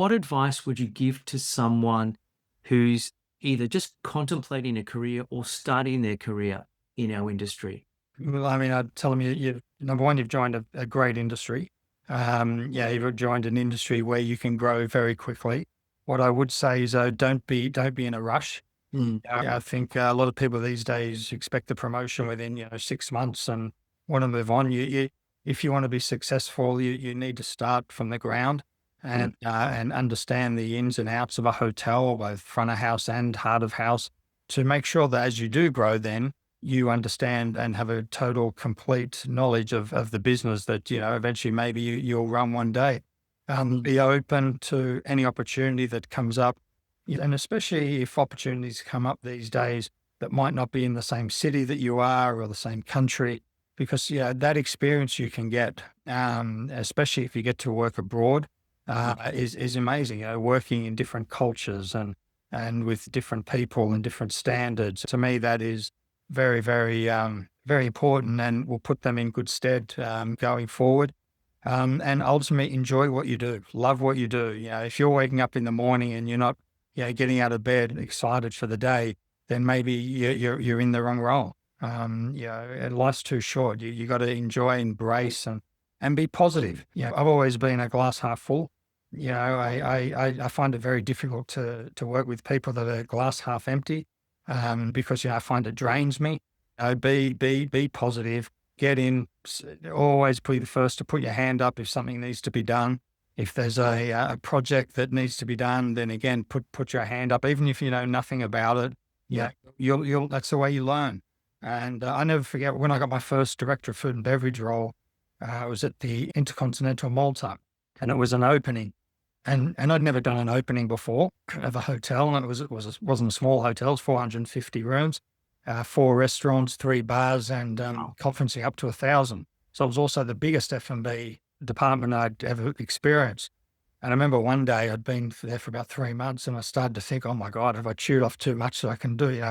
what advice would you give to someone who's either just contemplating a career or starting their career in our industry? Well, I mean, I'd tell them number one, you've joined a great industry. Yeah, you've joined an industry where you can grow very quickly. What I would say is, don't be in a rush. Mm, I think a lot of people these days expect the promotion within 6 months and want to move on. If you want to be successful, you need to start from the ground and understand the ins and outs of a hotel, both front of house and heart of house, to make sure that as you do grow, then you understand and have a total, complete knowledge of the business that eventually maybe you'll run one day. Be open to any opportunity that comes up. And especially if opportunities come up these days that might not be in the same city that you are or the same country, because that experience you can get, especially if you get to work abroad, is amazing. Working in different cultures and with different people and different standards. To me, that is very, very, very important, and will put them in good stead going forward. And ultimately, enjoy what you do. Love what you do. If you're waking up in the morning and you're not getting out of bed excited for the day, then maybe you're in the wrong role. And life's too short. You got to enjoy, embrace, and be positive. I've always been a glass half full. I find it very difficult to work with people that are glass half empty, because I find it drains me. Be positive. Get in. Always be the first to put your hand up if something needs to be done. If there's a project that needs to be done, then again, put your hand up, even if you know nothing about it. You'll that's the way you learn. And I never forget when I got my first director of food and beverage role. I was at the Intercontinental Malta, and it was an opening, and I'd never done an opening before of a hotel, and wasn't a small hotel. It was 450 rooms, 4 restaurants, 3 bars, and conferencing up to 1,000. So it was also the biggest F&B department I'd ever experienced. And I remember one day I'd been there for about 3 months, and I started to think, oh my God, have I chewed off too much that I can do,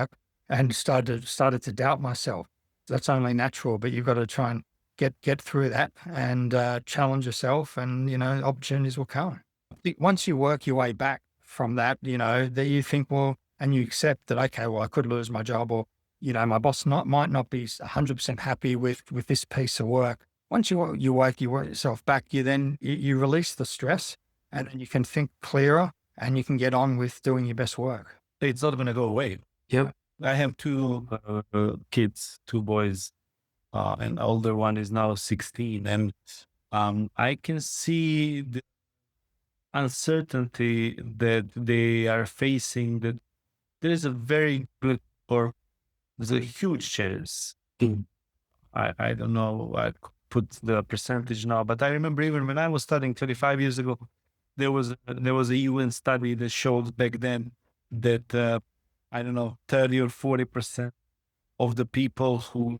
and started to doubt myself. That's only natural, but you've got to try and get through that and challenge yourself, and opportunities will come. I think once you work your way back from that, that you think, well, and you accept that, okay, well, I could lose my job, or my boss might not be 100% happy with this piece of work. Once you work yourself back, you release the stress, and then you can think clearer, and you can get on with doing your best work. It's not going to go away. Yep. I have two kids, two boys, and older one is now 16. And I can see the uncertainty that they are facing, that there is a very good, or there's a huge chance. Mm. I don't know, I put the percentage now, but I remember even when I was studying 25 years ago, there was a UN study that showed back then that, I don't know, 30 or 40% of the people who,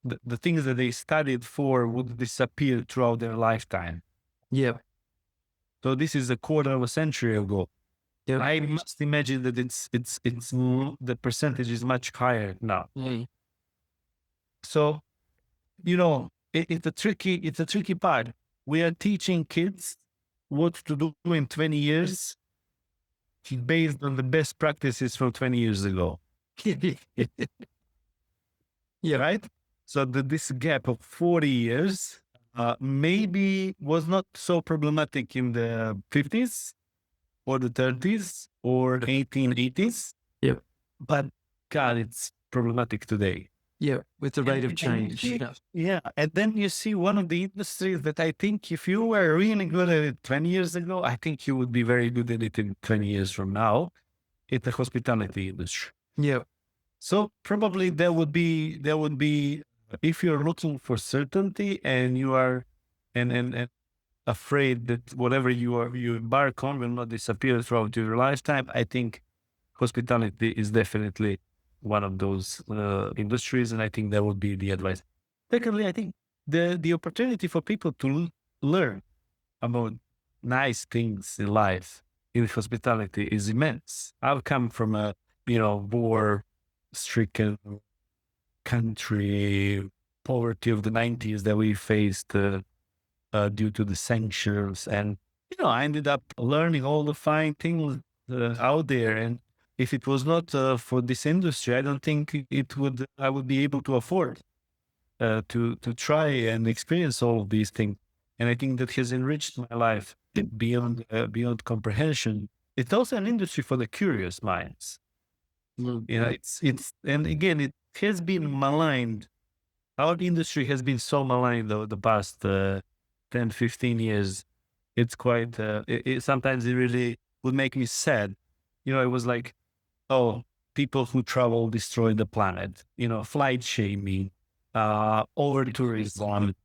the things that they studied for would disappear throughout their lifetime. Yep. So this is a quarter of a century ago. Yep. I must imagine that the percentage is much higher now. Mm. So, it's a tricky part. We are teaching kids what to do in 20 years based on the best practices from 20 years ago. Yeah. Right? So this gap of 40 years maybe was not so problematic in the 50s or the 30s or 1880s. Yep. But God, it's problematic today. Yeah, with the rate of change. Yeah. And then you see one of the industries that I think if you were really good at it 20 years ago, I think you would be very good at it in 20 years from now. It's the hospitality industry. Yeah. So probably there would be, if you're looking for certainty and you are, and afraid that whatever you embark on will not disappear throughout your lifetime, I think hospitality is definitely one of those industries, and I think that would be the advice. Secondly, I think the opportunity for people to learn about nice things in life in hospitality is immense. I've come from a war-stricken country, poverty of the 90s that we faced due to the sanctions, and I ended up learning all the fine things out there. And if it was not for this industry, I don't think I would be able to afford to try and experience all of these things. And I think that has enriched my life beyond comprehension. It's also an industry for the curious minds. And again, it has been maligned. Our industry has been so maligned though the past 10, 15 years. It's quite, sometimes it really would make me sad. It was like, oh, people who travel destroy the planet, flight shaming, over tourism.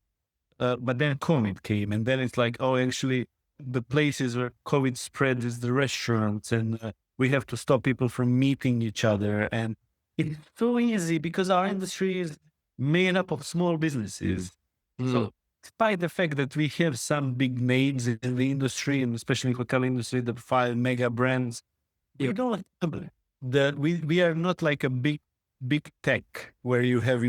But then COVID came, and then it's like, oh, actually, the places where COVID spread is the restaurants, and we have to stop people from meeting each other. And it's so easy because our industry is made up of small businesses. So, despite the fact that we have some big names in the industry, and especially hotel industry, the 5 mega brands, we don't have we are not like a big tech where you have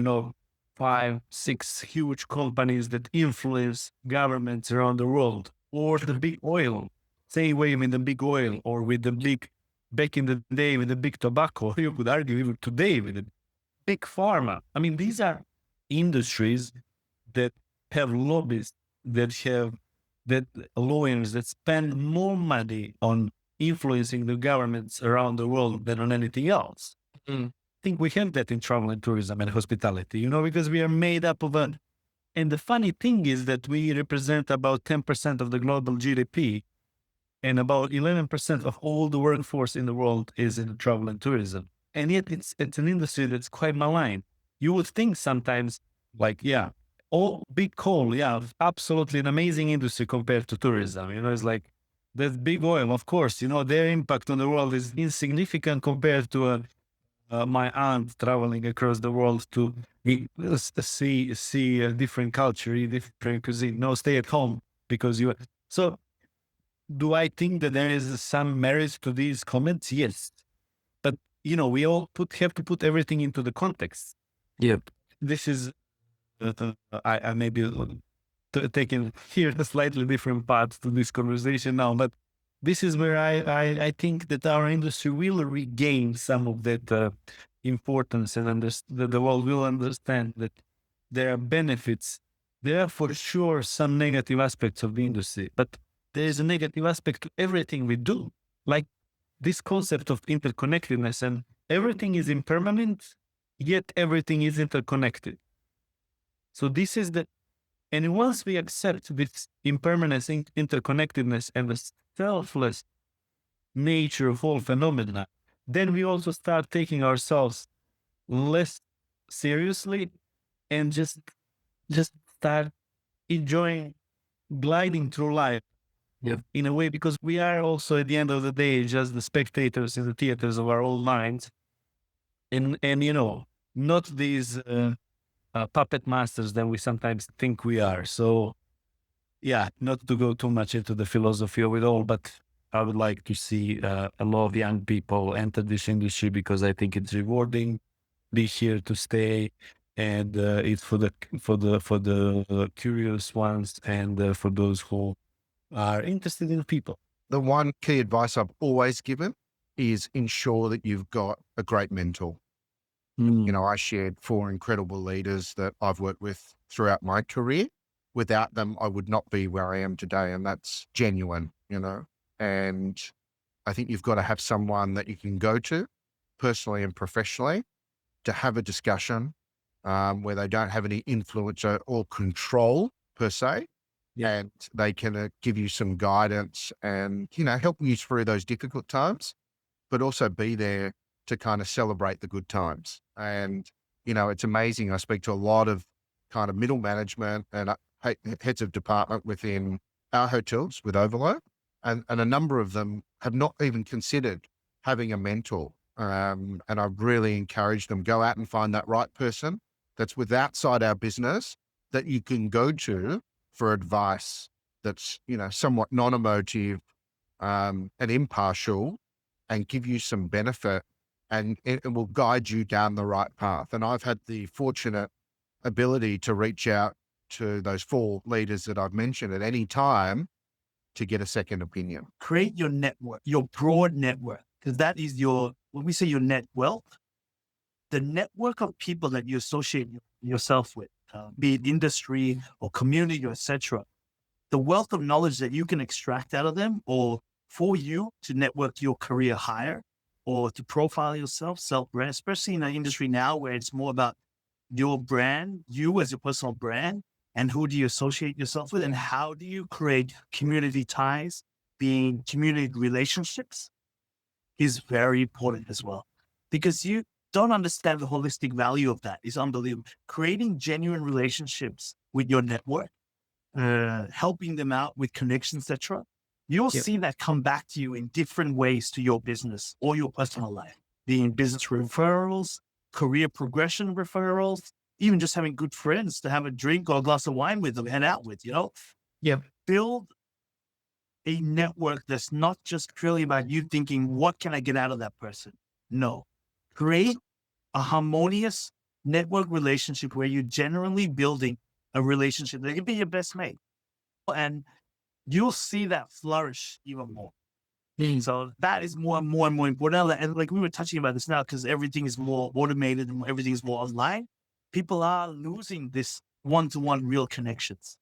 5, 6 huge companies that influence governments around the world, or the big oil. Same way with the big oil, or with the big, back in the day with the big tobacco. You could argue even today with the big pharma. I mean, these are industries that have lobbies, that lawyers that spend more money on influencing the governments around the world than on anything else. I think we have that in travel and tourism and hospitality, because we are made up of and the funny thing is that we represent about 10% of the global GDP, and about 11% of all the workforce in the world is in travel and tourism. And yet it's an industry that's quite maligned. You would think sometimes like, all big coal, absolutely an amazing industry compared to tourism. It's like that big oil, of course, their impact on the world is insignificant compared to my aunt traveling across the world to see a different culture, eat different cuisine. No, stay at home because you. So, do I think that there is some merit to these comments? Yes, but we all have to put everything into the context. Yep. This is I may be taking here a slightly different path to this conversation now, but this is where I think that our industry will regain some of that importance, and that the world will understand that there are benefits. There are for sure some negative aspects of the industry, but there is a negative aspect to everything we do. Like this concept of interconnectedness, and everything is impermanent, yet everything is interconnected. So this is and once we accept this impermanence, interconnectedness, and the selfless nature of all phenomena, then we also start taking ourselves less seriously, and just start enjoying gliding through life. Yep. In a way, because we are also at the end of the day just the spectators in the theaters of our own minds, and not these puppet masters that we sometimes think we are. So, not to go too much into the philosophy of it all, but I would like to see a lot of young people enter this industry because I think it's rewarding, be here to stay, and it's for the curious ones, and for those who are interested in people. The one key advice I've always given is ensure that you've got a great mentor. I shared 4 incredible leaders that I've worked with throughout my career. Without them, I would not be where I am today. And that's genuine, and I think you've got to have someone that you can go to personally and professionally to have a discussion where they don't have any influence or control per se. Yeah. And they can give you some guidance and, help you through those difficult times, but also be there to kind of celebrate the good times. And, it's amazing. I speak to a lot of kind of middle management and heads of department within our hotels with Overload. And a number of them have not even considered having a mentor. And I really encourage them, go out and find that right person that's outside our business that you can go to for advice that's, somewhat non-emotive and impartial, and give you some benefit, and it will guide you down the right path. And I've had the fortunate ability to reach out to those 4 leaders that I've mentioned at any time to get a second opinion. Create your network, your broad network, because that is when we say your net wealth, the network of people that you associate yourself with, be it industry or community or etc. The wealth of knowledge that you can extract out of them, or for you to network your career higher, or to profile yourself, self-brand, especially in an industry now where it's more about your brand, you as your personal brand, and who do you associate yourself with, and how do you create community ties, being community relationships is very important as well, because you don't understand the holistic value of that. It's unbelievable. Creating genuine relationships with your network, helping them out with connections, etc. You'll see that come back to you in different ways to your business or your personal life, being business referrals, career progression referrals, even just having good friends to have a drink or a glass of wine with them, head out with, build a network that's not just purely about you thinking, what can I get out of that person? No, create a harmonious network relationship where you're generally building a relationship that can be your best mate. And you'll see that flourish even more. So that is more and more and more important. And like we were touching about this now, because everything is more automated and everything is more online, people are losing this one-to-one real connections.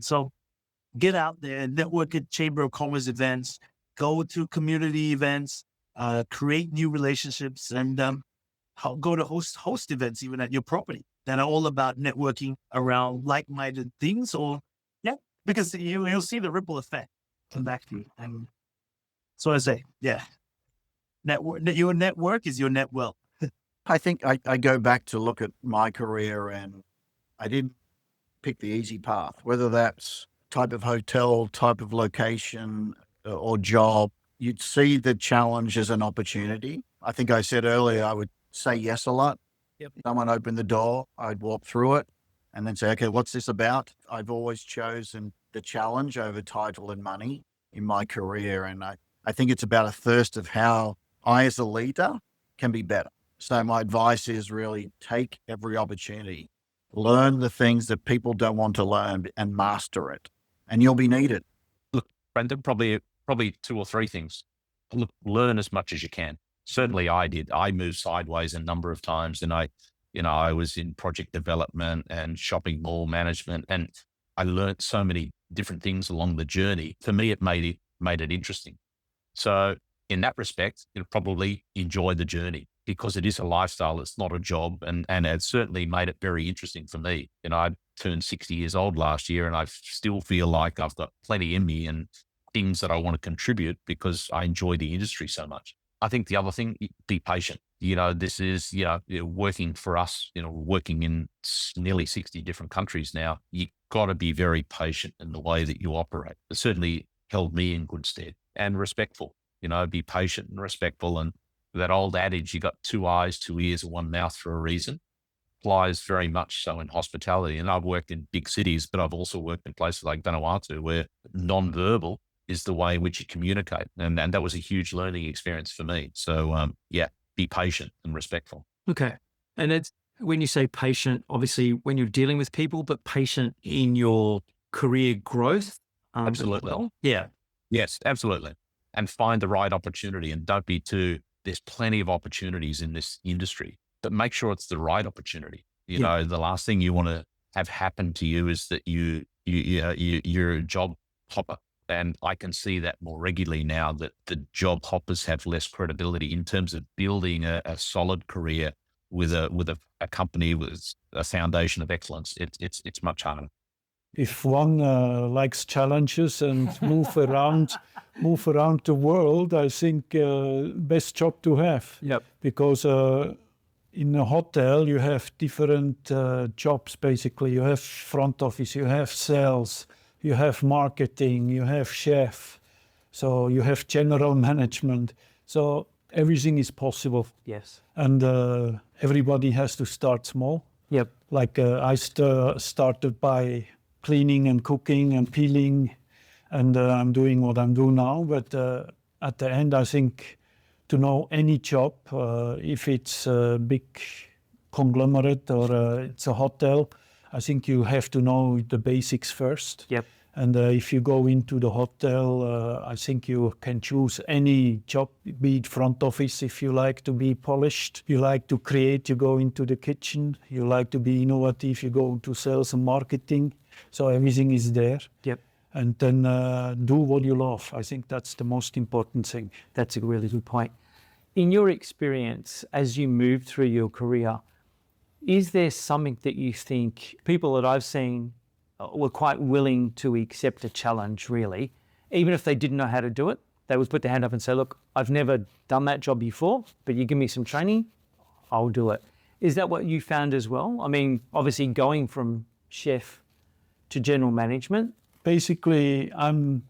So get out there, network at Chamber of Commerce events, go to community events, create new relationships, and go to host events even at your property that are all about networking around like-minded things, because you'll see the ripple effect come back to you. And so I say, your network is your net wealth. I think I go back to look at my career, and I didn't pick the easy path, whether that's type of hotel, type of location, or job. You'd see the challenge as an opportunity. I think I said earlier, I would say yes a lot. Someone opened the door, I'd walk through it and then say, okay, what's this about? I've always chosen the challenge over title and money in my career. And I think it's about a thirst of how I, as a leader, can be better. So my advice is really take every opportunity, learn the things that people don't want to learn, and master it, and you'll be needed. Look, Brendan, probably 2 or 3 things. Look, learn as much as you can. Certainly I did. I moved sideways a number of times, and I was in project development and shopping mall management, and I learned so many different things along the journey. For me, it made it interesting. So in that respect, probably enjoy the journey, because it is a lifestyle. It's not a job. And it certainly made it very interesting for me. I turned 60 years old last year, and I still feel like I've got plenty in me and things that I want to contribute because I enjoy the industry so much. I think the other thing, be patient. This is, working for us, working in nearly 60 different countries now. You got to be very patient in the way that you operate. It certainly held me in good stead, and respectful. Be patient and respectful. And that old adage, you got 2 eyes, 2 ears, and 1 mouth for a reason, applies very much so in hospitality. And I've worked in big cities, but I've also worked in places like Vanuatu, where non-verbal is the way in which you communicate. And that was a huge learning experience for me. So be patient and respectful. Okay. And it's when you say patient, obviously when you're dealing with people, but patient in your career growth. Absolutely. Well. Yeah. Yes, absolutely. And find the right opportunity, and don't be there's plenty of opportunities in this industry, but make sure it's the right opportunity. The last thing you want to have happen to you is that you're a job hopper. And I can see that more regularly now, that the job hoppers have less credibility in terms of building a solid career with a company with a foundation of excellence. It's much harder. If one likes challenges and move around the world, I think best job to have. Yep. Because in a hotel you have different jobs. Basically, you have front office, you have sales, you have marketing, you have chef, so you have general management. So everything is possible. Yes. And everybody has to start small. Yep. Like I started by cleaning and cooking and peeling, and I'm doing what I'm doing now. But at the end, I think to know any job, if it's a big conglomerate or it's a hotel, I think you have to know the basics first. Yep. And if you go into the hotel, I think you can choose any job, be it front office if you like to be polished. You like to create, you go into the kitchen. You like to be innovative, you go to sales and marketing. So everything is there. Yep. And then do what you love. I think that's the most important thing. That's a really good point. In your experience, as you move through your career, is there something that you think people that I've seen were quite willing to accept a challenge, really, even if they didn't know how to do it? They would put their hand up and say, look, I've never done that job before, but you give me some training, I'll do it. Is that what you found as well? I mean, obviously going from chef to general management. Basically, I'm,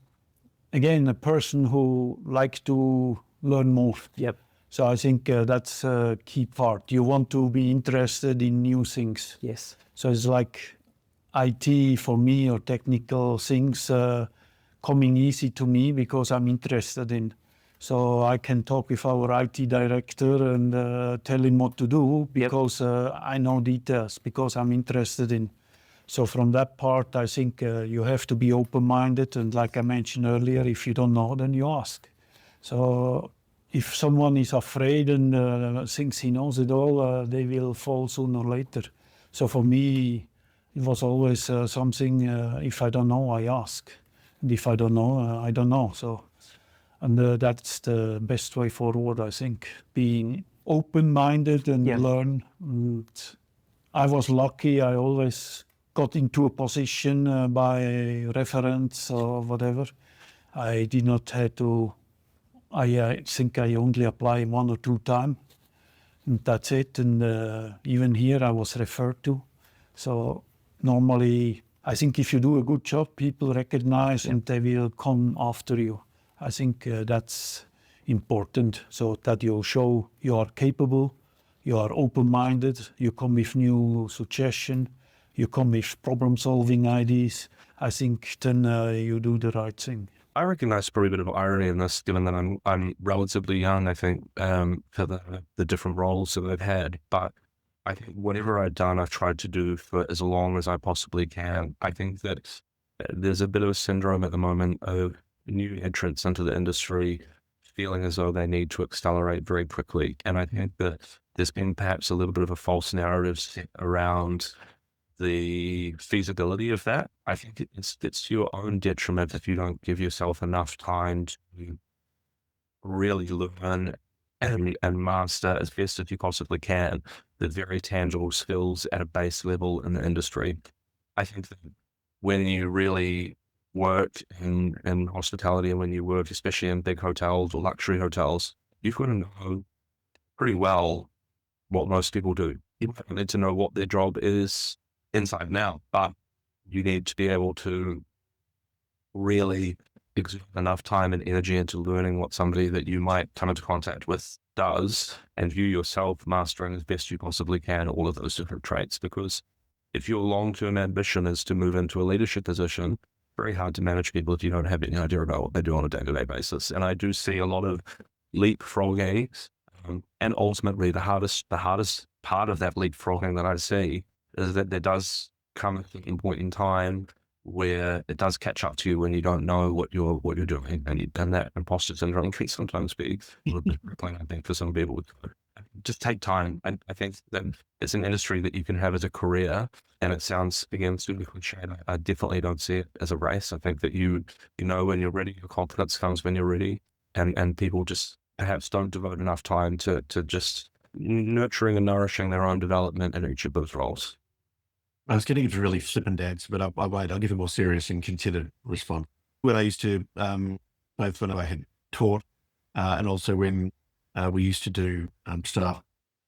again, a person who likes to learn more. Yep. So I think that's a key part. You want to be interested in new things. Yes. So it's like IT for me, or technical things coming easy to me because I'm interested in. So I can talk with our IT director and tell him what to do because I know details, because I'm interested in. So from that part, I think you have to be open-minded. And like I mentioned earlier, if you don't know, then you ask. So if someone is afraid and thinks he knows it all, they will fall sooner or later. So for me, it was always something, if I don't know, I ask. And if I don't know, I don't know. So, and that's the best way forward, I think. Being open-minded and learn. And I was lucky. I always got into a position by reference or whatever. I did not have to, I think I only applied 1 or 2 times. And that's it. And even here I was referred to. So normally, I think if you do a good job, people recognize and they will come after you. I think that's important, so that you show you are capable, you are open-minded, you come with new suggestions, you come with problem-solving ideas. I think then you do the right thing. I recognize probably a bit of irony in this, given that I'm relatively young, I think, for the different roles that I've had. But I think whatever I've done, I've tried to do for as long as I possibly can. I think that there's a bit of a syndrome at the moment of new entrants into the industry feeling as though they need to accelerate very quickly. And I think that there's been perhaps a little bit of a false narrative set around the feasibility of that. I think it's to your own detriment if you don't give yourself enough time to really learn and master as best as you possibly can the very tangible skills at a base level in the industry. I think that when you really work in hospitality, and when you work especially in big hotels or luxury hotels, you've got to know pretty well what most people do. You need to know what their job is inside and out, but you need to be able to really exert enough time and energy into learning what somebody that you might come into contact with does, and view yourself mastering as best you possibly can all of those different traits. Because if your long-term ambition is to move into a leadership position, very hard to manage people if you don't have any idea about what they do on a day-to-day basis. And I do see a lot of leapfrogging, and ultimately the hardest part of that leapfrogging that I see is that there does come a point in time where it does catch up to you when you don't know what you're doing, and that imposter syndrome can sometimes be a little bit crippling, I think, for some people. Just take time. I think that it's an industry that you can have as a career, and it sounds, again, super cliche. I definitely don't see it as a race. I think that you know when you're ready, your confidence comes when you're ready, and people just perhaps don't devote enough time to just nurturing and nourishing their own development in each of those roles. I was getting into really flippant answer, but I'll wait. I'll give a more serious and considered response. When I used to, both when I had taught and also when we used to do staff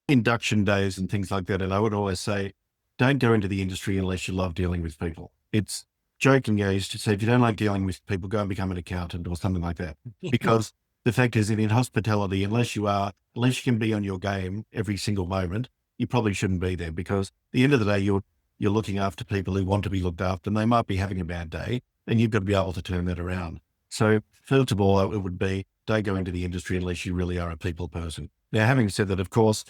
induction days and things like that, and I would always say, don't go into the industry unless you love dealing with people. It's joking. I used to say, if you don't like dealing with people, go and become an accountant or something like that. Because the fact is that in hospitality, unless you can be on your game every single moment, you probably shouldn't be there, because at the end of the day, you're looking after people who want to be looked after, and they might be having a bad day, and you've got to be able to turn that around. So first of all, it would be, don't go into the industry unless you really are a people person. Now, having said that, of course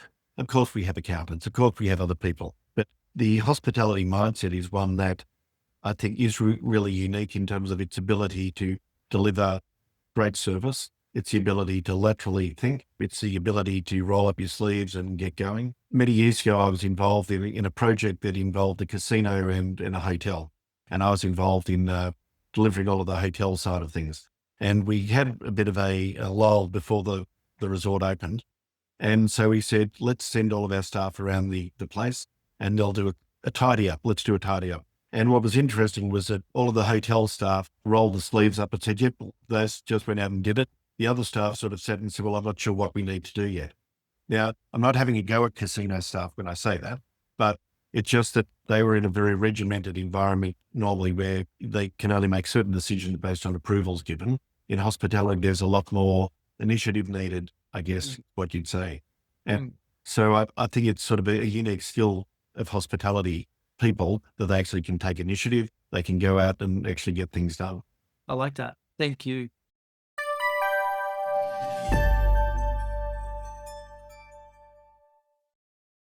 we have accountants, of course we have other people, but the hospitality mindset is one that I think is really unique in terms of its ability to deliver great service. It's the ability to laterally think. It's the ability to roll up your sleeves and get going. Many years ago, I was involved in a project that involved a casino and a hotel. And I was involved in delivering all of the hotel side of things. And we had a bit of a lull before the resort opened. And so we said, let's send all of our staff around the place and they'll do a tidy up. Let's do a tidy up. And what was interesting was that all of the hotel staff rolled the sleeves up and said, yep, those just went out and did it. The other staff sort of sat and said, well, I'm not sure what we need to do yet. Now, I'm not having a go at casino staff when I say that, but it's just that they were in a very regimented environment normally where they can only make certain decisions based on approvals given. In hospitality, there's a lot more initiative needed, I guess, what you'd say. And so I think it's sort of a unique skill of hospitality people that they actually can take initiative. They can go out and actually get things done. I like that. Thank you.